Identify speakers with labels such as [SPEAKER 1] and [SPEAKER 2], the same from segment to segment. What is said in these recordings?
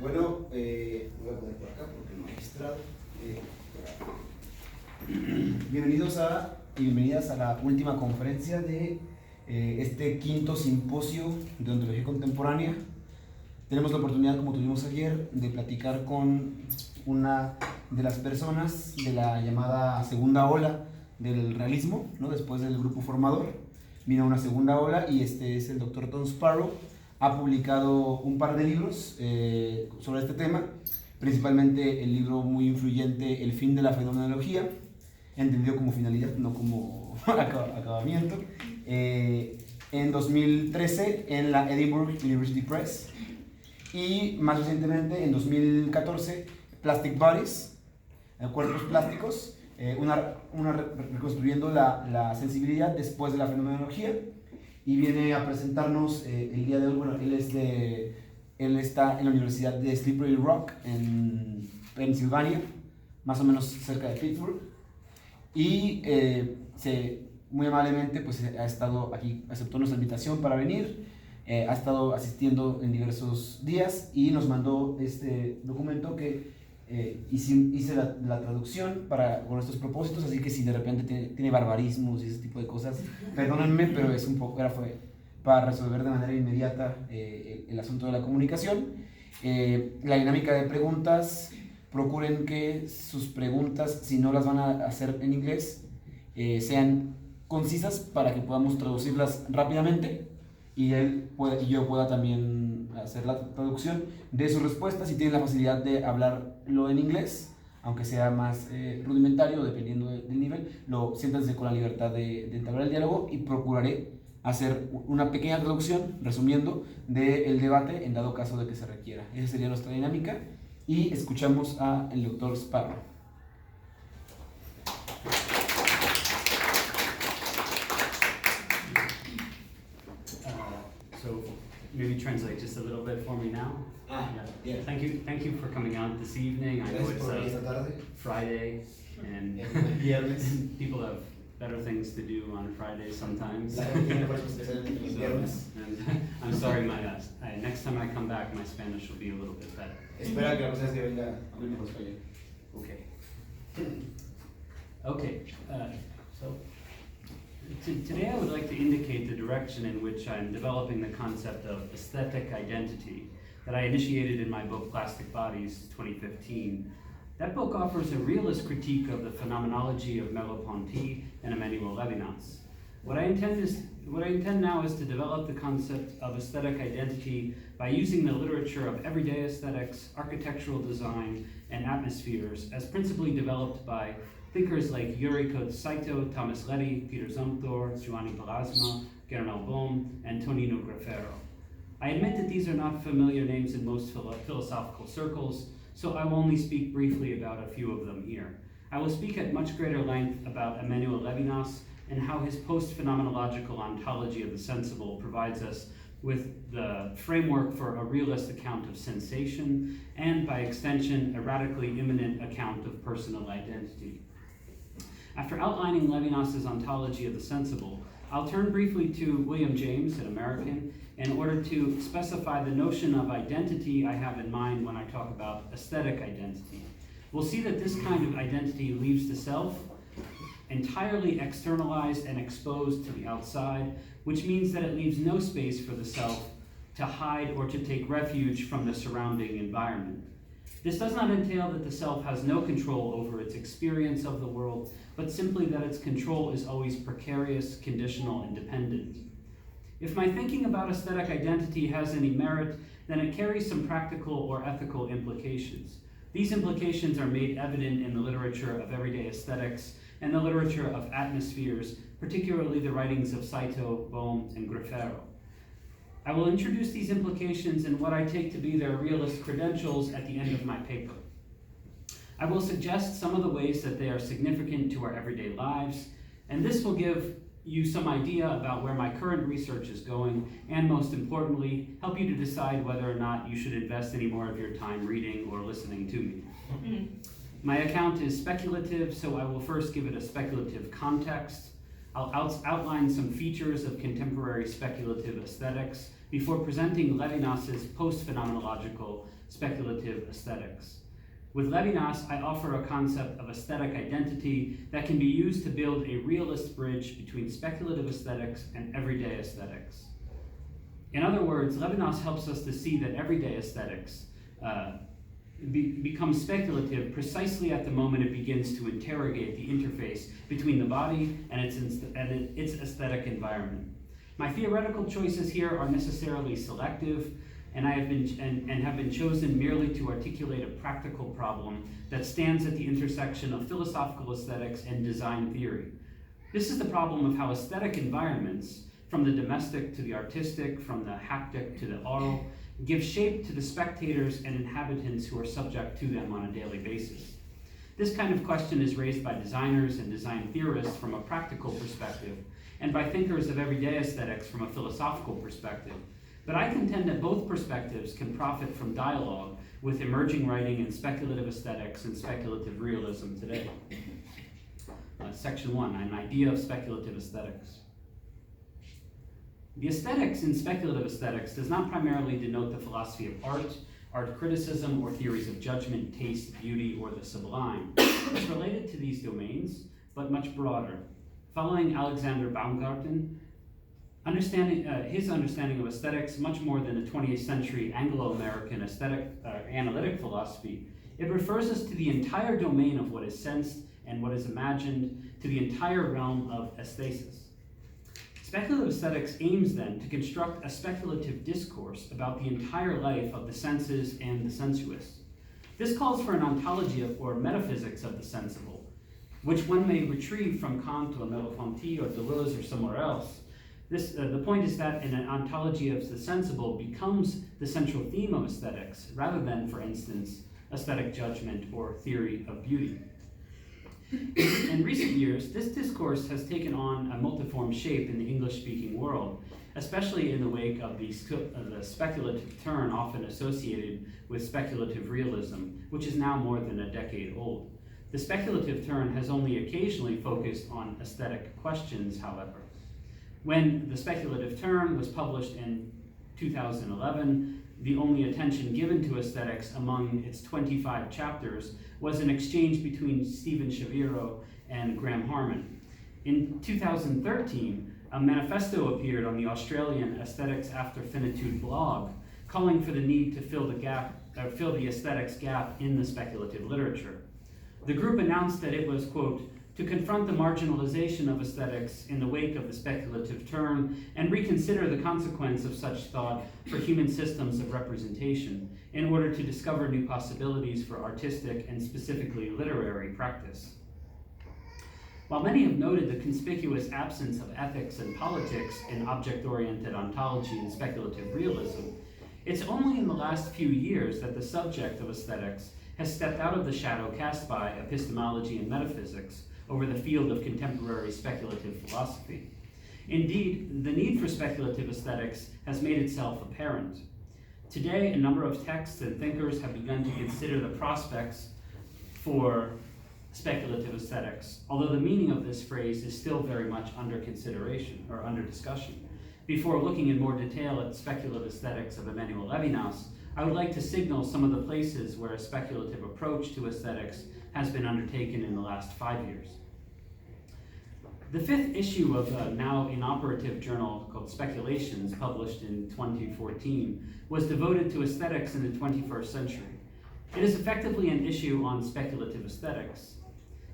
[SPEAKER 1] Bueno, voy a poner por acá porque no hay estrado. Bienvenidos y bienvenidas a la última conferencia de este quinto simposio de Ontología Contemporánea. Tenemos la oportunidad, como tuvimos ayer, de platicar con una de las personas de la llamada segunda ola del realismo, ¿no? Después del grupo formador, vino una segunda ola y este es el doctor Tom Sparrow. Ha publicado un par de libros sobre este tema, principalmente el libro muy influyente El fin de la fenomenología, entendido como finalidad, no como acabamiento, en 2013 en la Edinburgh University Press, y más recientemente en 2014 Plastic Bodies, cuerpos plásticos, reconstruyendo la sensibilidad después de la fenomenología. Y viene a presentarnos el día de hoy. Bueno, él está en la Universidad de Slippery Rock en Pensilvania, más o menos cerca de Pittsburgh, y muy amablemente pues, ha estado aquí, aceptó nuestra invitación para venir, ha estado asistiendo en diversos días y nos mandó este documento que hice la traducción con estos propósitos, así que si de repente tiene barbarismos y ese tipo de cosas, perdónenme, pero es un poco, fue para resolver de manera inmediata el asunto de la comunicación. La dinámica de preguntas, procuren que sus preguntas, si no las van a hacer en inglés, sean concisas para que podamos traducirlas rápidamente y yo pueda también hacer la traducción de sus respuestas. Si tienen la facilidad de hablarlo en inglés, aunque sea más rudimentario, dependiendo del nivel, siéntanse con la libertad de entablar el diálogo, y procuraré hacer una pequeña traducción, resumiendo, del debate en dado caso de que se requiera. Esa sería nuestra dinámica, y escuchamos al doctor Sparrow.
[SPEAKER 2] Maybe translate just a little bit for me now.
[SPEAKER 1] Yeah.
[SPEAKER 2] Thank you for coming out this evening. I know it's Friday and people have better things to do on Friday sometimes. And I'm sorry, next time I come back, my Spanish will be a little bit better.
[SPEAKER 1] Espera que la próxima vez que venga hable mejor español.
[SPEAKER 2] Okay. So today I would like to indicate the direction in which I'm developing the concept of aesthetic identity that I initiated in my book Plastic Bodies 2015. That book offers a realist critique of the phenomenology of Merleau-Ponty and Emmanuel Levinas. What I intend now is to develop the concept of aesthetic identity by using the literature of everyday aesthetics, architectural design, and atmospheres as principally developed by thinkers like Yuriko Saito, Thomas Letty, Peter Zumthor, Giovanni Pallasma, Gernot Bohm, and Tonino Grafero. I admit that these are not familiar names in most philosophical circles, so I will only speak briefly about a few of them here. I will speak at much greater length about Emmanuel Levinas and how his post-phenomenological ontology of the sensible provides us with the framework for a realist account of sensation and, by extension, a radically immanent account of personal identity. After outlining Levinas's ontology of the sensible, I'll turn briefly to William James, an American, in order to specify the notion of identity I have in mind when I talk about aesthetic identity. We'll see that this kind of identity leaves the self entirely externalized and exposed to the outside, which means that it leaves no space for the self to hide or to take refuge from the surrounding environment. This does not entail that the self has no control over its experience of the world, but simply that its control is always precarious, conditional, and dependent. If my thinking about aesthetic identity has any merit, then it carries some practical or ethical implications. These implications are made evident in the literature of everyday aesthetics and the literature of atmospheres, particularly the writings of Saito, Bohm, and Grafero. I will introduce these implications in what I take to be their realist credentials at the end of my paper. I will suggest some of the ways that they are significant to our everyday lives, and this will give you some idea about where my current research is going, and most importantly, help you to decide whether or not you should invest any more of your time reading or listening to me. My account is speculative, so I will first give it a speculative context. I'll outline some features of contemporary speculative aesthetics before presenting Levinas's post-phenomenological speculative aesthetics. With Levinas, I offer a concept of aesthetic identity that can be used to build a realist bridge between speculative aesthetics and everyday aesthetics. In other words, Levinas helps us to see that everyday aesthetics becomes speculative precisely at the moment it begins to interrogate the interface between the body and its aesthetic environment. My theoretical choices here are necessarily selective, and have been chosen merely to articulate a practical problem that stands at the intersection of philosophical aesthetics and design theory. This is the problem of how aesthetic environments, from the domestic to the artistic, from the haptic to the oral, give shape to the spectators and inhabitants who are subject to them on a daily basis. This kind of question is raised by designers and design theorists from a practical perspective, and by thinkers of everyday aesthetics from a philosophical perspective. But I contend that both perspectives can profit from dialogue with emerging writing in speculative aesthetics and speculative realism today. Section 1, an idea of speculative aesthetics. The aesthetics in speculative aesthetics does not primarily denote the philosophy of art, art criticism, or theories of judgment, taste, beauty, or the sublime. It's related to these domains, but much broader. Following Alexander Baumgarten, his understanding of aesthetics, much more than a 20th century Anglo-American aesthetic analytic philosophy, it refers us to the entire domain of what is sensed and what is imagined, to the entire realm of aesthesis. Speculative aesthetics aims then to construct a speculative discourse about the entire life of the senses and the sensuous. This calls for an ontology or metaphysics of the sensible, which one may retrieve from Kant or Merleau-Ponty or Deleuze or somewhere else. The point is that an ontology of the sensible becomes the central theme of aesthetics, rather than, for instance, aesthetic judgment or theory of beauty. In recent years, this discourse has taken on a multiform shape in the English-speaking world, especially in the wake of the speculative turn often associated with speculative realism, which is now more than a decade old. The speculative turn has only occasionally focused on aesthetic questions, however. When the speculative turn was published in 2011, the only attention given to aesthetics among its 25 chapters was an exchange between Stephen Shaviro and Graham Harman. In 2013, a manifesto appeared on the Australian Aesthetics After Finitude blog, calling for the need to fill the aesthetics gap in the speculative literature. The group announced that it was, quote, to confront the marginalization of aesthetics in the wake of the speculative turn and reconsider the consequence of such thought for human systems of representation in order to discover new possibilities for artistic and specifically literary practice. While many have noted the conspicuous absence of ethics and politics in object-oriented ontology and speculative realism, it's only in the last few years that the subject of aesthetics has stepped out of the shadow cast by epistemology and metaphysics over the field of contemporary speculative philosophy. Indeed, the need for speculative aesthetics has made itself apparent. Today, a number of texts and thinkers have begun to consider the prospects for speculative aesthetics, although the meaning of this phrase is still very much under consideration or under discussion. Before looking in more detail at speculative aesthetics of Emmanuel Levinas, I would like to signal some of the places where a speculative approach to aesthetics has been undertaken in the last 5 years. The 5th issue of a now inoperative journal called Speculations, published in 2014, was devoted to aesthetics in the 21st century. It is effectively an issue on speculative aesthetics.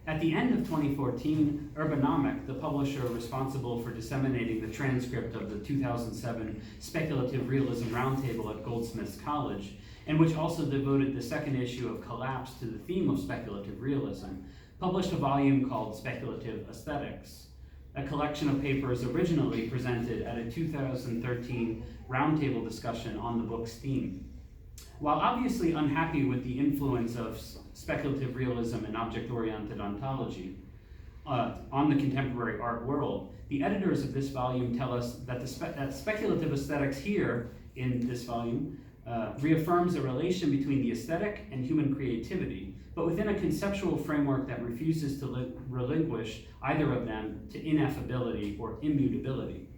[SPEAKER 2] At the end of 2014, Urbanomic, the publisher responsible for disseminating the transcript of the 2007 Speculative Realism Roundtable at Goldsmiths College, and which also devoted the 2nd issue of Collapse to the theme of speculative realism, published a volume called Speculative Aesthetics, a collection of papers originally presented at a 2013 roundtable discussion on the book's theme. While obviously unhappy with the influence of speculative realism and object-oriented ontology on the contemporary art world, the editors of this volume tell us that that speculative aesthetics here in this volume reaffirms a relation between the aesthetic and human creativity, but within a conceptual framework that refuses to relinquish either of them to ineffability or immutability.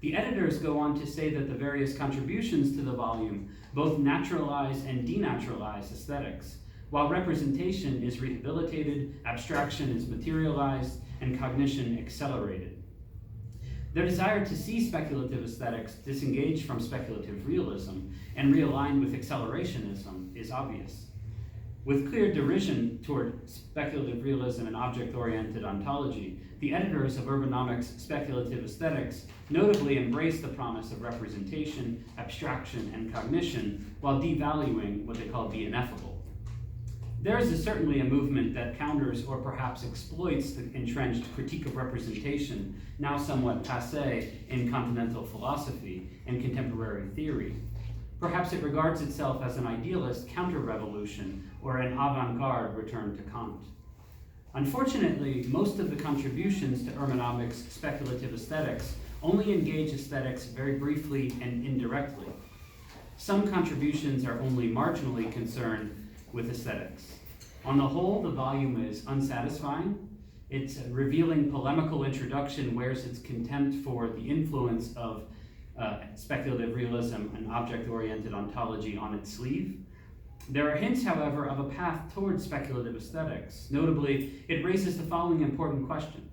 [SPEAKER 2] The editors go on to say that the various contributions to the volume both naturalize and denaturalize aesthetics, while representation is rehabilitated, abstraction is materialized, and cognition accelerated. Their desire to see speculative aesthetics disengaged from speculative realism and realigned with accelerationism is obvious. With clear derision toward speculative realism and object-oriented ontology, the editors of Urbanomics' speculative aesthetics notably embrace the promise of representation, abstraction, and cognition while devaluing what they call the ineffable. Theirs is certainly a movement that counters or perhaps exploits the entrenched critique of representation, now somewhat passé in continental philosophy and contemporary theory. Perhaps it regards itself as an idealist counter-revolution or an avant-garde return to Kant. Unfortunately, most of the contributions to Urbanomics' speculative aesthetics only engage aesthetics very briefly and indirectly. Some contributions are only marginally concerned with aesthetics. On the whole, the volume is unsatisfying. Its revealing polemical introduction wears its contempt for the influence of speculative realism and object-oriented ontology on its sleeve. There are hints, however, of a path towards speculative aesthetics. Notably, it raises the following important question.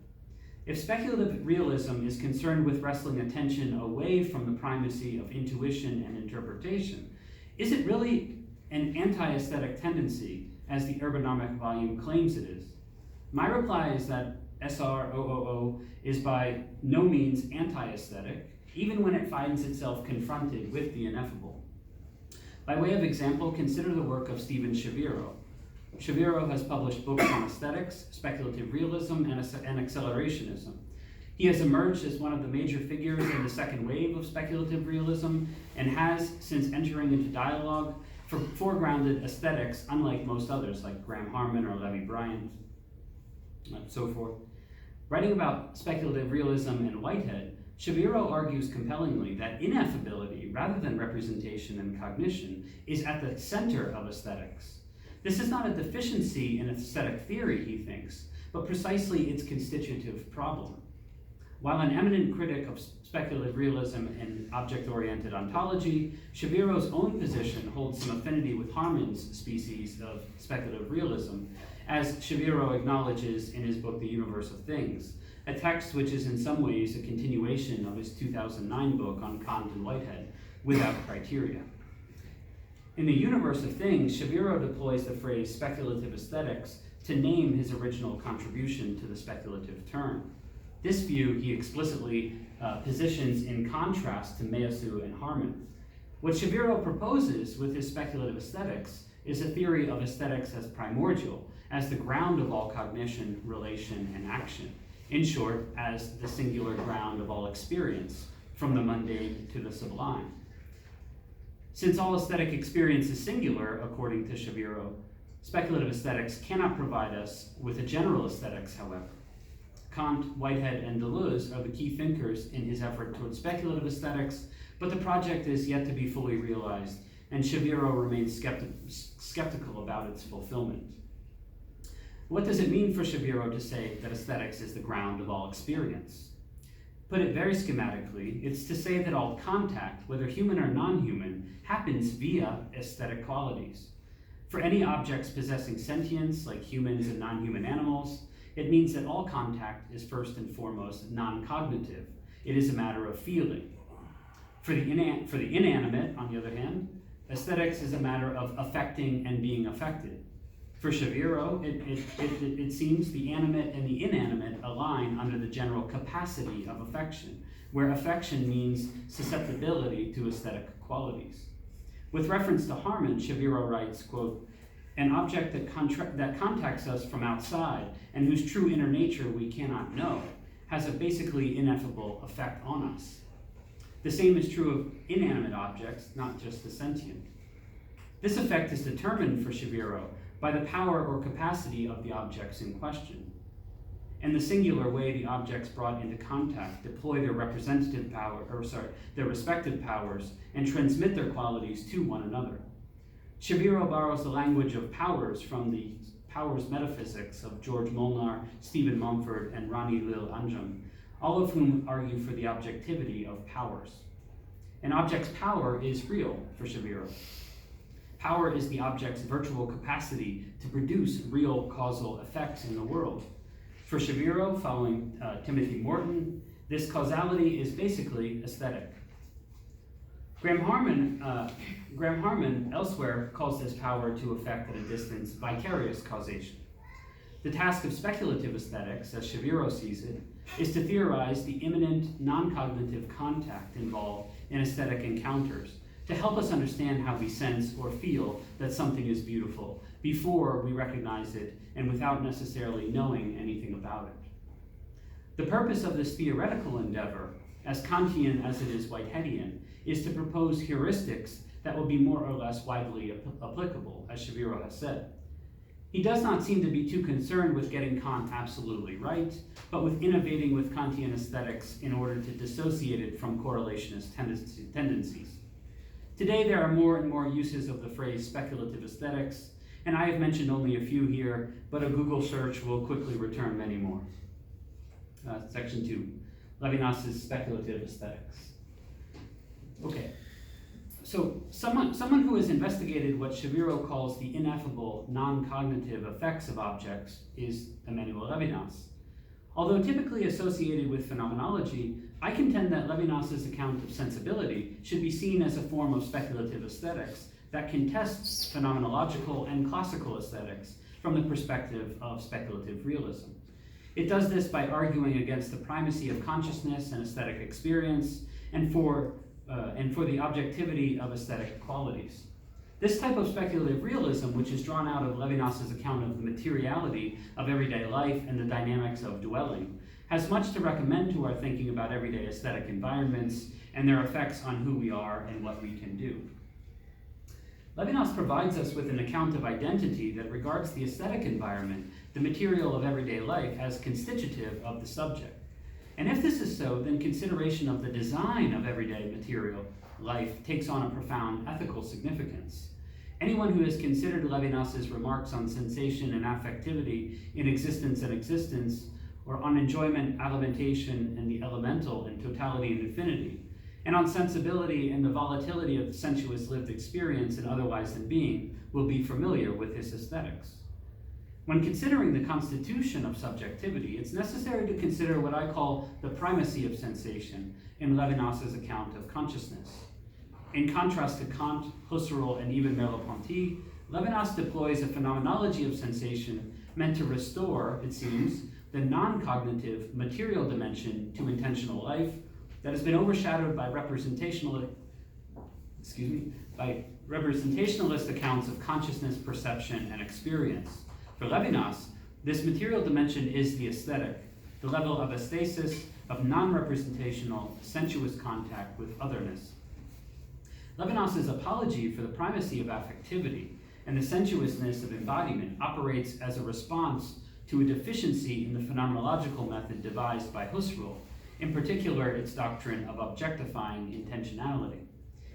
[SPEAKER 2] If speculative realism is concerned with wresting attention away from the primacy of intuition and interpretation, is it really an anti-aesthetic tendency, as the Urbanomic volume claims it is? My reply is that SROOO is by no means anti-aesthetic, even when it finds itself confronted with the ineffable. By way of example, consider the work of Stephen Shaviro. Shaviro has published books on aesthetics, speculative realism, and accelerationism. He has emerged as one of the major figures in the second wave of speculative realism and has, since entering into dialogue, foregrounded aesthetics unlike most others, like Graham Harman or Levi Bryant, and so forth. Writing about speculative realism and Whitehead, Shaviro argues compellingly that ineffability, rather than representation and cognition, is at the center of aesthetics. This is not a deficiency in aesthetic theory, he thinks, but precisely its constitutive problem. While an eminent critic of speculative realism and object-oriented ontology, Shaviro's own position holds some affinity with Harman's species of speculative realism, as Shaviro acknowledges in his book, The Universe of Things, a text which is in some ways a continuation of his 2009 book on Kant and Whitehead, without criteria. In The Universe of Things, Shaviro deploys the phrase speculative aesthetics to name his original contribution to the speculative term. This view he explicitly positions in contrast to Meillassoux and Harman. What Shaviro proposes with his speculative aesthetics is a theory of aesthetics as primordial, as the ground of all cognition, relation, and action. In short, as the singular ground of all experience, from the mundane to the sublime. Since all aesthetic experience is singular, according to Shaviro, speculative aesthetics cannot provide us with a general aesthetics, however. Kant, Whitehead, and Deleuze are the key thinkers in his effort towards speculative aesthetics, but the project is yet to be fully realized, and Shaviro remains skeptical about its fulfillment. What does it mean for Shaviro to say that aesthetics is the ground of all experience? Put it very schematically, it's to say that all contact, whether human or non-human, happens via aesthetic qualities. For any objects possessing sentience, like humans and non-human animals, it means that all contact is first and foremost non-cognitive. It is a matter of feeling. For the inanimate, on the other hand, aesthetics is a matter of affecting and being affected. For Shaviro, it seems the animate and the inanimate align under the general capacity of affection, where affection means susceptibility to aesthetic qualities. With reference to Harman, Shaviro writes, quote, "An object that contacts us from outside and whose true inner nature we cannot know has a basically ineffable effect on us. The same is true of inanimate objects, not just the sentient. This effect is determined for Shaviro by the power or capacity of the objects in question, and the singular way the objects brought into contact deploy their respective powers and transmit their qualities to one another. Shaviro borrows the language of powers from the powers metaphysics of George Molnar, Stephen Mumford, and Rani Lil Anjum, all of whom argue for the objectivity of powers. An object's power is real for Shaviro. Power is the object's virtual capacity to produce real causal effects in the world. For Shaviro, following Timothy Morton, this causality is basically aesthetic. Graham Harman elsewhere calls this power to effect at a distance vicarious causation. The task of speculative aesthetics, as Shaviro sees it, is to theorize the imminent non-cognitive contact involved in aesthetic encounters, to help us understand how we sense or feel that something is beautiful before we recognize it and without necessarily knowing anything about it. The purpose of this theoretical endeavor, as Kantian as it is Whiteheadian, is to propose heuristics that will be more or less widely applicable, as Shaviro has said. He does not seem to be too concerned with getting Kant absolutely right, but with innovating with Kantian aesthetics in order to dissociate it from correlationist tendencies. Today there are more and more uses of the phrase speculative aesthetics, and I have mentioned only a few here, but a Google search will quickly return many more. Section 2, Levinas's speculative aesthetics. Okay, so someone who has investigated what Shaviro calls the ineffable, non-cognitive effects of objects is Emmanuel Levinas. Although typically associated with phenomenology, I contend that Levinas's account of sensibility should be seen as a form of speculative aesthetics that contests phenomenological and classical aesthetics from the perspective of speculative realism. It does this by arguing against the primacy of consciousness and aesthetic experience, and for the objectivity of aesthetic qualities. This type of speculative realism, which is drawn out of Levinas's account of the materiality of everyday life and the dynamics of dwelling, has much to recommend to our thinking about everyday aesthetic environments and their effects on who we are and what we can do. Levinas provides us with an account of identity that regards the aesthetic environment, the material of everyday life, as constitutive of the subject. And if this is so, then consideration of the design of everyday material life takes on a profound ethical significance. Anyone who has considered Levinas's remarks on sensation and affectivity in Existence and Existence, or on enjoyment, alimentation, and the elemental in Totality and Infinity, and on sensibility and the volatility of the sensuous lived experience and otherwise than being, will be familiar with his aesthetics. When considering the constitution of subjectivity, it's necessary to consider what I call the primacy of sensation in Levinas's account of consciousness. In contrast to Kant, Husserl, and even Merleau-Ponty, Levinas deploys a phenomenology of sensation meant to restore, it seems, the non-cognitive material dimension to intentional life that has been overshadowed by representationalist accounts of consciousness, perception, and experience. For Levinas, this material dimension is the aesthetic, the level of aesthesis, of non-representational, sensuous contact with otherness. Levinas's apology for the primacy of affectivity and the sensuousness of embodiment operates as a response to a deficiency in the phenomenological method devised by Husserl, in particular its doctrine of objectifying intentionality.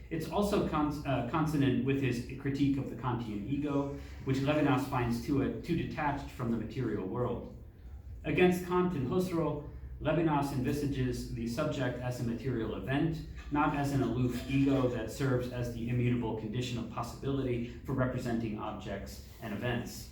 [SPEAKER 2] It's also consonant with his critique of the Kantian ego, which Levinas finds too detached from the material world. Against Kant and Husserl, Levinas envisages the subject as a material event, not as an aloof ego that serves as the immutable condition of possibility for representing objects and events.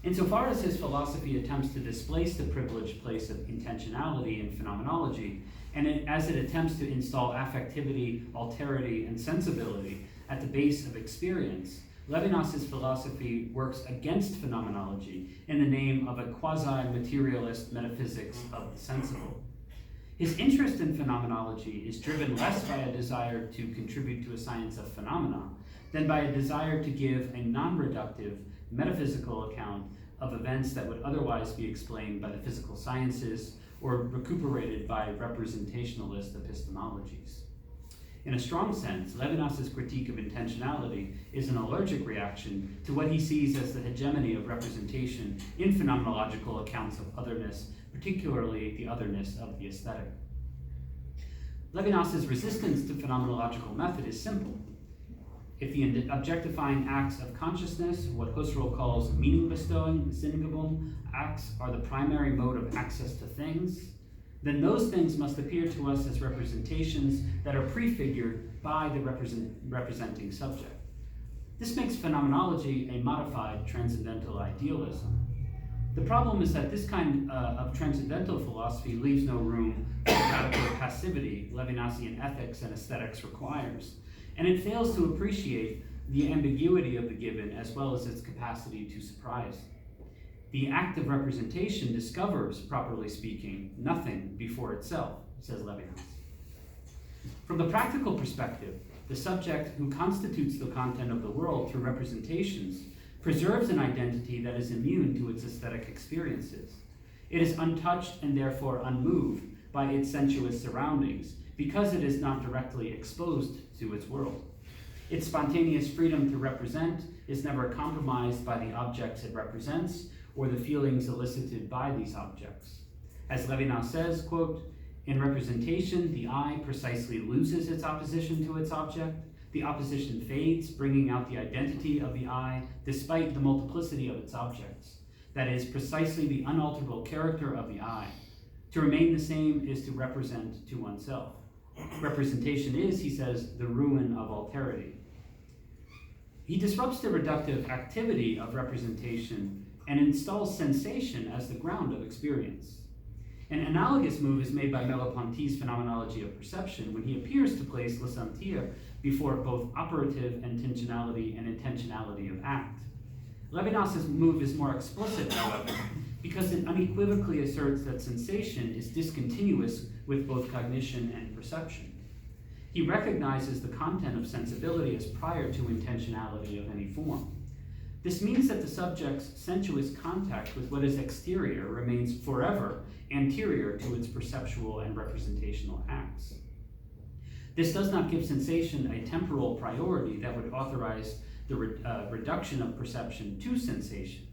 [SPEAKER 2] Insofar as his philosophy attempts to displace the privileged place of intentionality in phenomenology, and as it attempts to install affectivity, alterity, and sensibility at the base of experience, Levinas's philosophy works against phenomenology in the name of a quasi-materialist metaphysics of the sensible. His interest in phenomenology is driven less by a desire to contribute to a science of phenomena than by a desire to give a non-reductive metaphysical account of events that would otherwise be explained by the physical sciences or recuperated by representationalist epistemologies. In a strong sense, Levinas's critique of intentionality is an allergic reaction to what he sees as the hegemony of representation in phenomenological accounts of otherness, particularly the otherness of the aesthetic. Levinas's resistance to phenomenological method is simple. If the objectifying acts of consciousness, what Husserl calls meaning-bestowing, Sinngewinn acts, are the primary mode of access to things, then those things must appear to us as representations that are prefigured by the representing subject. This makes phenomenology a modified transcendental idealism. The problem is that this kind of transcendental philosophy leaves no room for the radical passivity Levinasian ethics and aesthetics requires, and it fails to appreciate the ambiguity of the given as well as its capacity to surprise. The act of representation discovers, properly speaking, nothing before itself, says Levinas. From the practical perspective, the subject who constitutes the content of the world through representations preserves an identity that is immune to its aesthetic experiences. It is untouched and therefore unmoved by its sensuous surroundings because it is not directly exposed to its world. Its spontaneous freedom to represent is never compromised by the objects it represents or the feelings elicited by these objects. As Levinas says, quote, "In representation, the eye precisely loses its opposition to its object. The opposition fades, bringing out the identity of the eye despite the multiplicity of its objects. That is precisely the unalterable character of the eye. To remain the same is to represent to oneself. Representation is, he says, the ruin of alterity." He disrupts the reductive activity of representation and installs sensation as the ground of experience. An analogous move is made by Merleau-Ponty's phenomenology of perception when he appears to place le sentir before both operative intentionality and intentionality of act. Levinas's move is more explicit, however, because it unequivocally asserts that sensation is discontinuous with both cognition and perception. He recognizes the content of sensibility as prior to intentionality of any form. This means that the subject's sensuous contact with what is exterior remains forever anterior to its perceptual and representational acts. This does not give sensation a temporal priority that would authorize the reduction of perception to sensation,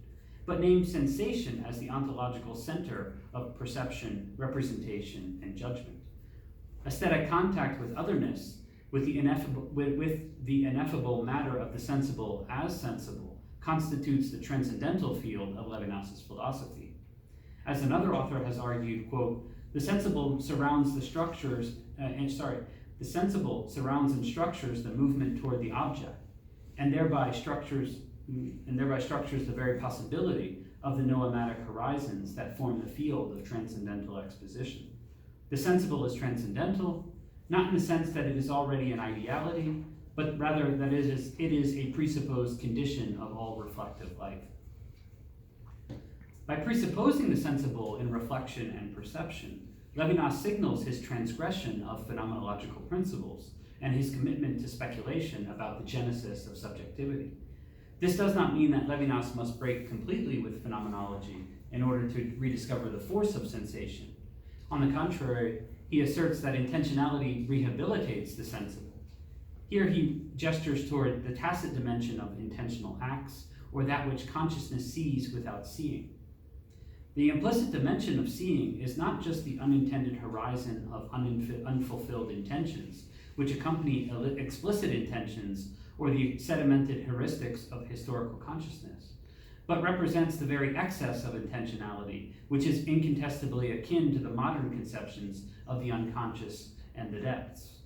[SPEAKER 2] but names sensation as the ontological center of perception, representation, and judgment. Aesthetic contact with otherness, with the ineffable matter of the sensible as sensible, constitutes the transcendental field of Levinas's philosophy. As another author has argued, quote, the sensible surrounds and structures the movement toward the object, and thereby structures the very possibility of the noematic horizons that form the field of transcendental exposition. The sensible is transcendental, not in the sense that it is already an ideality, but rather that it is a presupposed condition of all reflective life. By presupposing the sensible in reflection and perception, Levinas signals his transgression of phenomenological principles and his commitment to speculation about the genesis of subjectivity. This does not mean that Levinas must break completely with phenomenology in order to rediscover the force of sensation. On the contrary, he asserts that intentionality rehabilitates the sensible. Here he gestures toward the tacit dimension of intentional acts, or that which consciousness sees without seeing. The implicit dimension of seeing is not just the unintended horizon of unfulfilled intentions, which accompany explicit intentions or the sedimented heuristics of historical consciousness, but represents the very excess of intentionality, which is incontestably akin to the modern conceptions of the unconscious and the depths.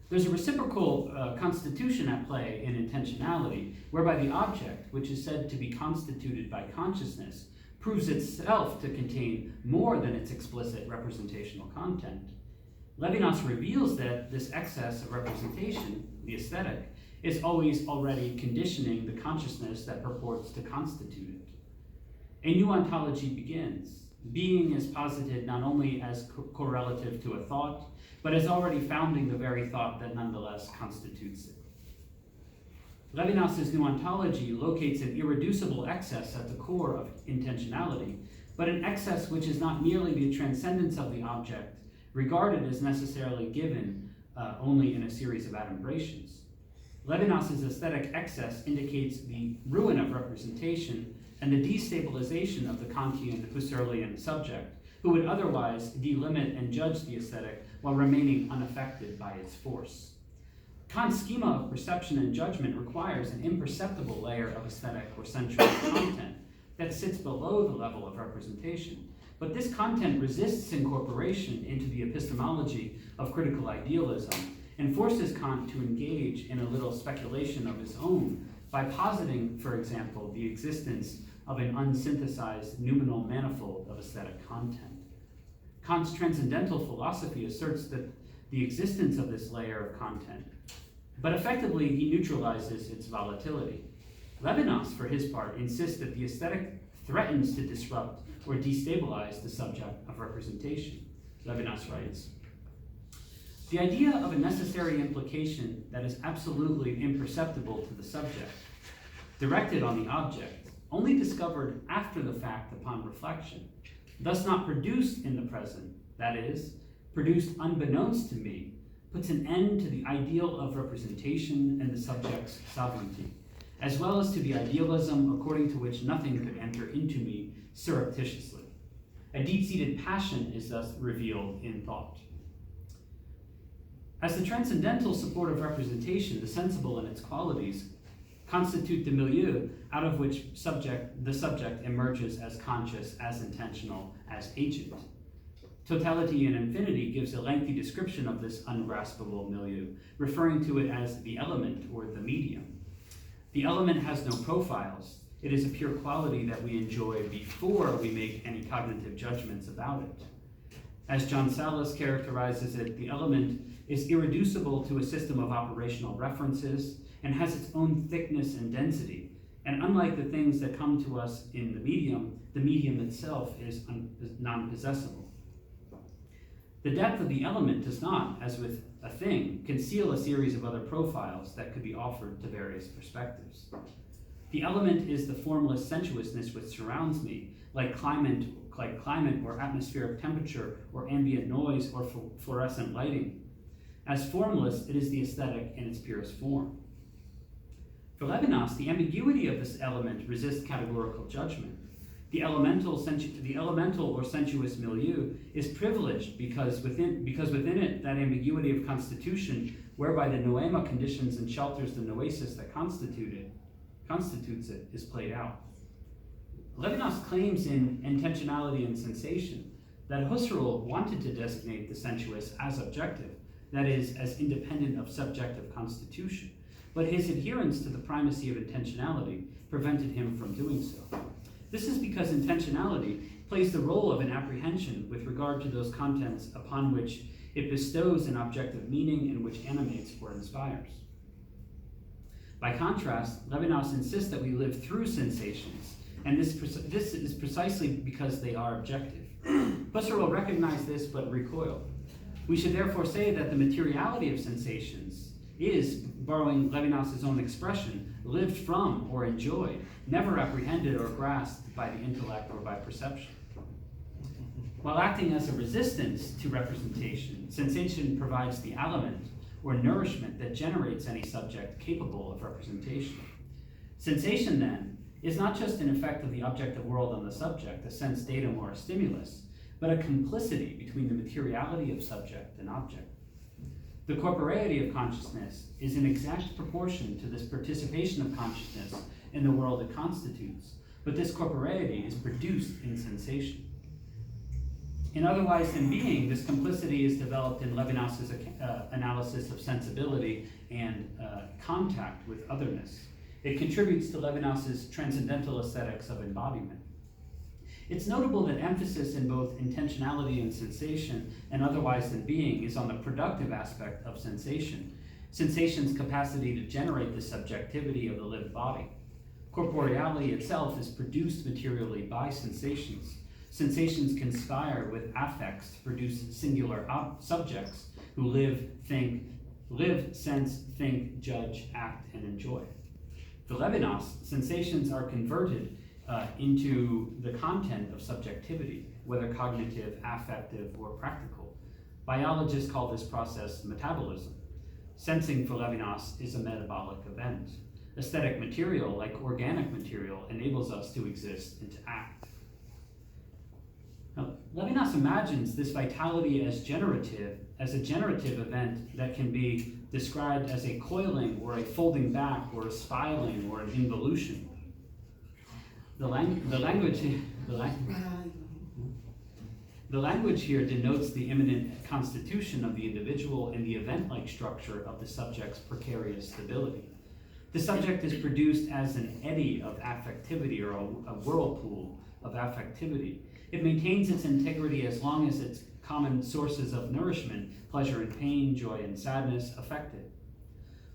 [SPEAKER 2] There's a reciprocal constitution at play in intentionality, whereby the object, which is said to be constituted by consciousness, proves itself to contain more than its explicit representational content. Levinas reveals that this excess of representation, the aesthetic, is always already conditioning the consciousness that purports to constitute it. A new ontology begins. Being is posited not only as correlative to a thought, but as already founding the very thought that nonetheless constitutes it. Levinas's new ontology locates an irreducible excess at the core of intentionality, but an excess which is not merely the transcendence of the object, regarded as necessarily given only in a series of adumbrations. Levinas's aesthetic excess indicates the ruin of representation and the destabilization of the Kantian Husserlian subject, who would otherwise delimit and judge the aesthetic while remaining unaffected by its force. Kant's schema of perception and judgment requires an imperceptible layer of aesthetic or sensual content that sits below the level of representation, But this content resists incorporation into the epistemology of critical idealism and forces Kant to engage in a little speculation of his own by positing, for example, the existence of an unsynthesized noumenal manifold of aesthetic content. Kant's transcendental philosophy asserts that the existence of this layer of content, but effectively he neutralizes its volatility. Levinas, for his part, insists that the aesthetic threatens to disrupt or destabilize the subject of representation. Levinas writes, "The idea of a necessary implication that is absolutely imperceptible to the subject, directed on the object, only discovered after the fact upon reflection, thus not produced in the present, that is, produced unbeknownst to me, puts an end to the ideal of representation and the subject's sovereignty, as well as to the idealism according to which nothing could enter into me surreptitiously. A deep-seated passion is thus revealed in thought." As the transcendental support of representation, the sensible and its qualities constitute the milieu out of which the subject emerges as conscious, as intentional, as agent. Totality and Infinity gives a lengthy description of this ungraspable milieu, referring to it as the element or the medium. The element has no profiles. It is a pure quality that we enjoy before we make any cognitive judgments about it. As John Sallis characterizes it, the element is irreducible to a system of operational references and has its own thickness and density. And unlike the things that come to us in the medium itself is non-possessible. The depth of the element does not, as with a thing, conceal a series of other profiles that could be offered to various perspectives. The element is the formless sensuousness which surrounds me, like climate or atmospheric temperature or ambient noise or fluorescent lighting. As formless, it is the aesthetic in its purest form. For Levinas, the ambiguity of this element resists categorical judgment. The elemental or sensuous milieu is privileged because within it, that ambiguity of constitution, whereby the noema conditions and shelters the noesis that constitutes it, is played out. Levinas claims in Intentionality and Sensation that Husserl wanted to designate the sensuous as objective, that is, as independent of subjective constitution, but his adherence to the primacy of intentionality prevented him from doing so. This is because intentionality plays the role of an apprehension with regard to those contents upon which it bestows an objective meaning and which animates or inspires. By contrast, Levinas insists that we live through sensations, and this is precisely because they are objective. Husserl recognized this but recoiled. We should therefore say that the materiality of sensations is, borrowing Levinas's own expression, lived from or enjoyed, never apprehended or grasped by the intellect or by perception. While acting as a resistance to representation, sensation provides the aliment or nourishment that generates any subject capable of representation. Sensation, then, is not just an effect of the objective world on the subject, a sense datum or a stimulus, but a complicity between the materiality of subject and object. The corporeity of consciousness is in exact proportion to this participation of consciousness in the world it constitutes, but this corporeity is produced in sensation. In Otherwise Than Being, this complicity is developed in Levinas's analysis of sensibility and contact with otherness. It contributes to Levinas's transcendental aesthetics of embodiment. It's notable that emphasis in both intentionality and sensation and Otherwise Than Being is on the productive aspect of sensation, sensation's capacity to generate the subjectivity of the lived body. Corporeality itself is produced materially by sensations. Sensations conspire with affects to produce singular subjects who live, sense, think, judge, act, and enjoy. For Levinas, sensations are converted into the content of subjectivity, whether cognitive, affective, or practical. Biologists call this process metabolism. Sensing for Levinas is a metabolic event. Aesthetic material, like organic material, enables us to exist and to act. Now, Levinas imagines this vitality as a generative event that can be described as a coiling or a folding back or a spiraling or an involution. The language The language here denotes the immanent constitution of the individual and the event-like structure of the subject's precarious stability. The subject is produced as an eddy of affectivity, or a whirlpool of affectivity. It maintains its integrity as long as its common sources of nourishment, pleasure and pain, joy and sadness, affect it.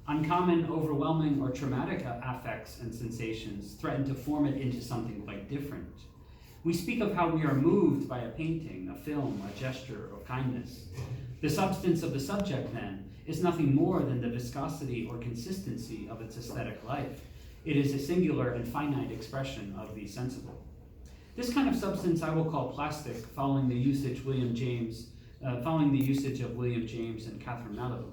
[SPEAKER 2] Uncommon, overwhelming, or traumatic affects and sensations threaten to form it into something quite different. We speak of how we are moved by a painting, a film, a gesture, or kindness. The substance of the subject, then, is nothing more than the viscosity or consistency of its aesthetic life. It is a singular and finite expression of the sensible. This kind of substance I will call plastic, following the usage of William James and Catherine Malabou.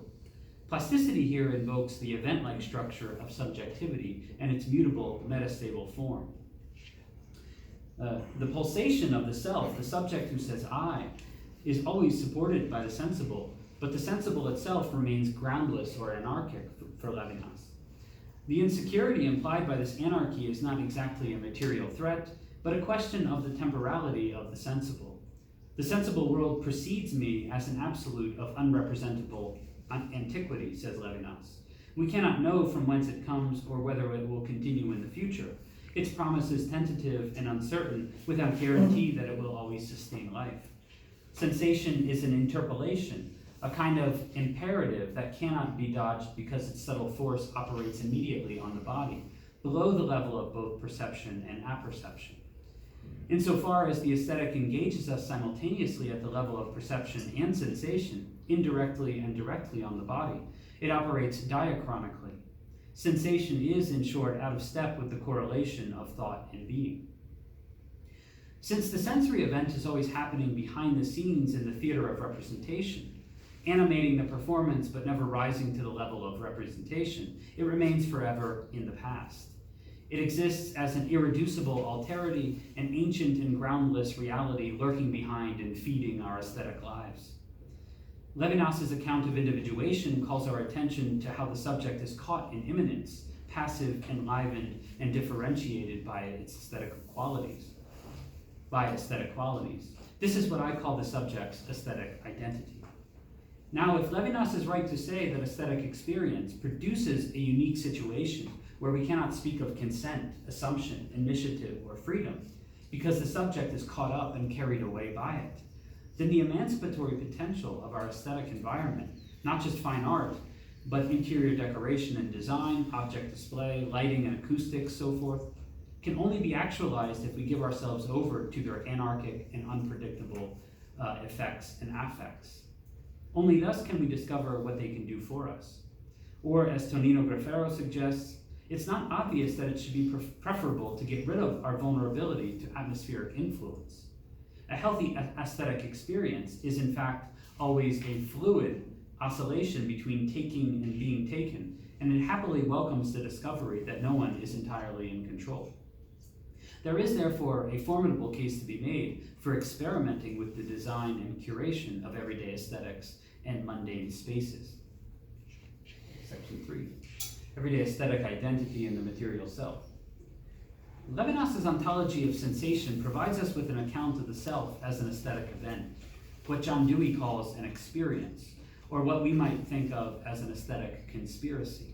[SPEAKER 2] Plasticity here invokes the event-like structure of subjectivity and its mutable, metastable form. The pulsation of the self, the subject who says I, is always supported by the sensible, but the sensible itself remains groundless or anarchic for Levinas. The insecurity implied by this anarchy is not exactly a material threat, but a question of the temporality of the sensible. The sensible world precedes me as an absolute of unrepresentable antiquity, says Levinas. We cannot know from whence it comes or whether it will continue in the future. Its promise is tentative and uncertain, without guarantee that it will always sustain life. Sensation is an interpolation, a kind of imperative that cannot be dodged because its subtle force operates immediately on the body, below the level of both perception and apperception. Insofar as the aesthetic engages us simultaneously at the level of perception and sensation, indirectly and directly on the body, it operates diachronically. Sensation is, in short, out of step with the correlation of thought and being. Since the sensory event is always happening behind the scenes in the theater of representation, animating the performance but never rising to the level of representation, it remains forever in the past. It exists as an irreducible alterity, an ancient and groundless reality lurking behind and feeding our aesthetic lives. Levinas's account of individuation calls our attention to how the subject is caught in immanence, passive, enlivened, and differentiated by its aesthetic qualities. This is what I call the subject's aesthetic identity. Now, if Levinas is right to say that aesthetic experience produces a unique situation where we cannot speak of consent, assumption, initiative, or freedom, because the subject is caught up and carried away by it, then the emancipatory potential of our aesthetic environment, not just fine art, but interior decoration and design, object display, lighting and acoustics, so forth, can only be actualized if we give ourselves over to their anarchic and unpredictable effects and affects. Only thus can we discover what they can do for us. Or, as Tonino Grafero suggests, it's not obvious that it should be preferable to get rid of our vulnerability to atmospheric influence. A healthy aesthetic experience is, in fact, always a fluid oscillation between taking and being taken, and it happily welcomes the discovery that no one is entirely in control. There is, therefore, a formidable case to be made for experimenting with the design and curation of everyday aesthetics and mundane spaces. Section 3, everyday aesthetic identity in the material self. Levinas's ontology of sensation provides us with an account of the self as an aesthetic event, what John Dewey calls an experience, or what we might think of as an aesthetic conspiracy.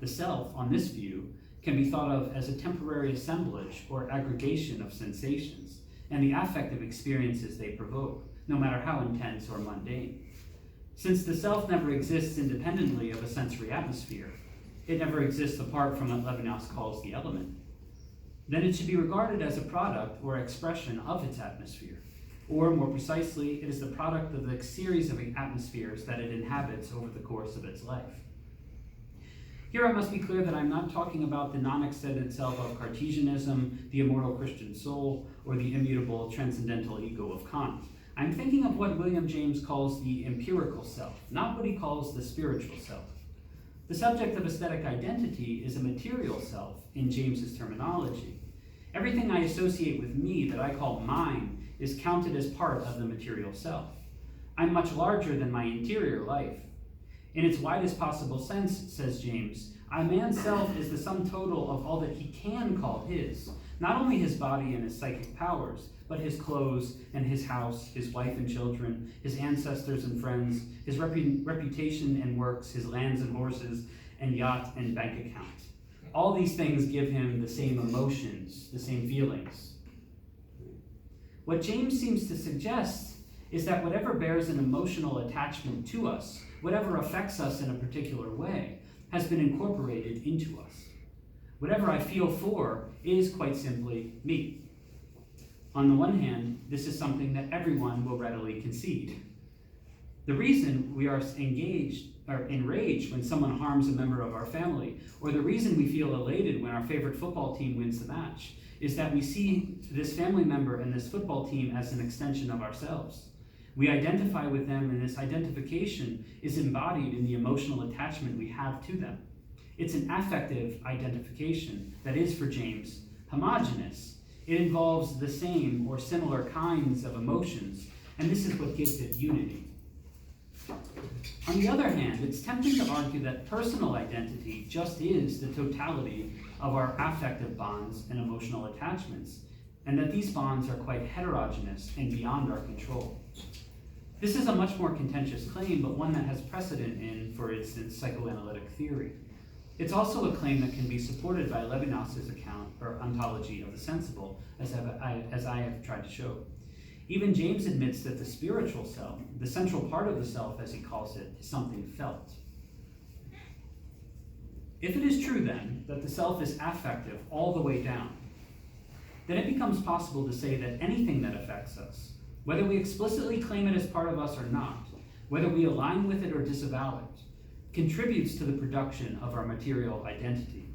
[SPEAKER 2] The self, on this view, can be thought of as a temporary assemblage or aggregation of sensations and the affective experiences they provoke, no matter how intense or mundane. Since the self never exists independently of a sensory atmosphere, it never exists apart from what Levinas calls the element, then it should be regarded as a product or expression of its atmosphere. Or, more precisely, it is the product of the series of atmospheres that it inhabits over the course of its life. Here I must be clear that I'm not talking about the non-extended self of Cartesianism, the immortal Christian soul, or the immutable transcendental ego of Kant. I'm thinking of what William James calls the empirical self, not what he calls the spiritual self. The subject of aesthetic identity is a material self in James's terminology. Everything I associate with me that I call mine is counted as part of the material self. I'm much larger than my interior life. In its widest possible sense, says James, A man's self is the sum total of all that he can call his, not only his body and his psychic powers, but his clothes and his house, his wife and children, his ancestors and friends, his reputation and works, his lands and horses, and yacht and bank account. All these things give him the same emotions, the same feelings. What James seems to suggest is that whatever bears an emotional attachment to us, whatever affects us in a particular way, has been incorporated into us. Whatever I feel for is quite simply me. On the one hand, this is something that everyone will readily concede. The reason we are enraged when someone harms a member of our family, or the reason we feel elated when our favorite football team wins the match, is that we see this family member and this football team as an extension of ourselves. We identify with them, and this identification is embodied in the emotional attachment we have to them. It's an affective identification that is, for James, homogeneous. It involves the same or similar kinds of emotions, and this is what gives it unity. On the other hand, it's tempting to argue that personal identity just is the totality of our affective bonds and emotional attachments, and that these bonds are quite heterogeneous and beyond our control. This is a much more contentious claim, but one that has precedent in, for instance, psychoanalytic theory. It's also a claim that can be supported by Levinas's account, or ontology of the sensible, as I have tried to show. Even James admits that the spiritual self, the central part of the self, as he calls it, is something felt. If it is true, then, that the self is affective all the way down, then it becomes possible to say that anything that affects us, whether we explicitly claim it as part of us or not, whether we align with it or disavow it, contributes to the production of our material identity.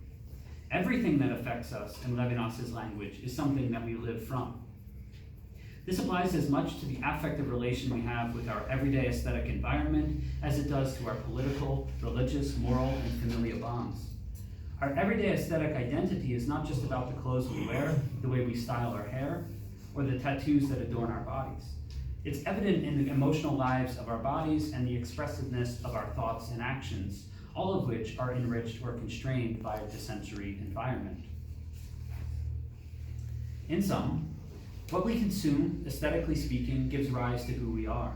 [SPEAKER 2] Everything that affects us, in Levinas's language, is something that we live from. This applies as much to the affective relation we have with our everyday aesthetic environment as it does to our political, religious, moral, and familial bonds. Our everyday aesthetic identity is not just about the clothes we wear, the way we style our hair, or the tattoos that adorn our bodies. It's evident in the emotional lives of our bodies and the expressiveness of our thoughts and actions, all of which are enriched or constrained by the sensory environment. In sum, what we consume, aesthetically speaking, gives rise to who we are.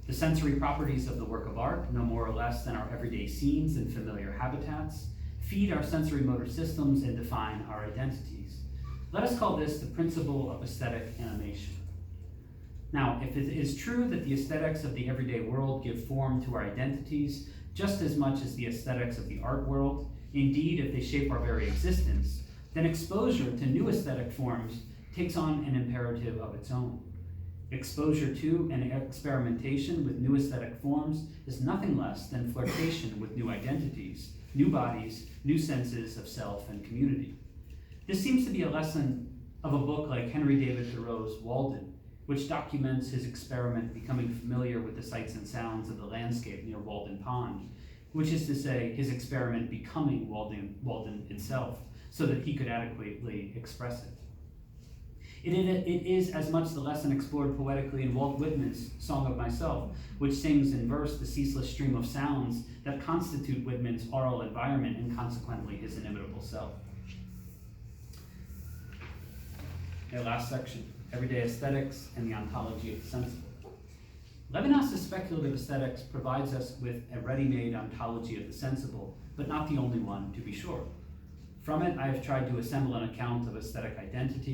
[SPEAKER 2] The sensory properties of the work of art, no more or less than our everyday scenes and familiar habitats, feed our sensory motor systems and define our identities. Let us call this the principle of aesthetic animation. Now, if it is true that the aesthetics of the everyday world give form to our identities just as much as the aesthetics of the art world, indeed if they shape our very existence, then exposure to new aesthetic forms takes on an imperative of its own. Exposure to and experimentation with new aesthetic forms is nothing less than flirtation with new identities, new bodies, new senses of self and community. This seems to be a lesson of a book like Henry David Thoreau's Walden, which documents his experiment becoming familiar with the sights and sounds of the landscape near Walden Pond, which is to say, his experiment becoming Walden itself, so that he could adequately express it. It is as much the lesson explored poetically in Walt Whitman's Song of Myself, which sings in verse the ceaseless stream of sounds that constitute Whitman's oral environment and consequently his inimitable self. Okay, last section, everyday aesthetics and the ontology of the sensible. Levinas's speculative aesthetics provides us with a ready-made ontology of the sensible, but not the only one, to be sure. From it, I have tried to assemble an account of aesthetic identity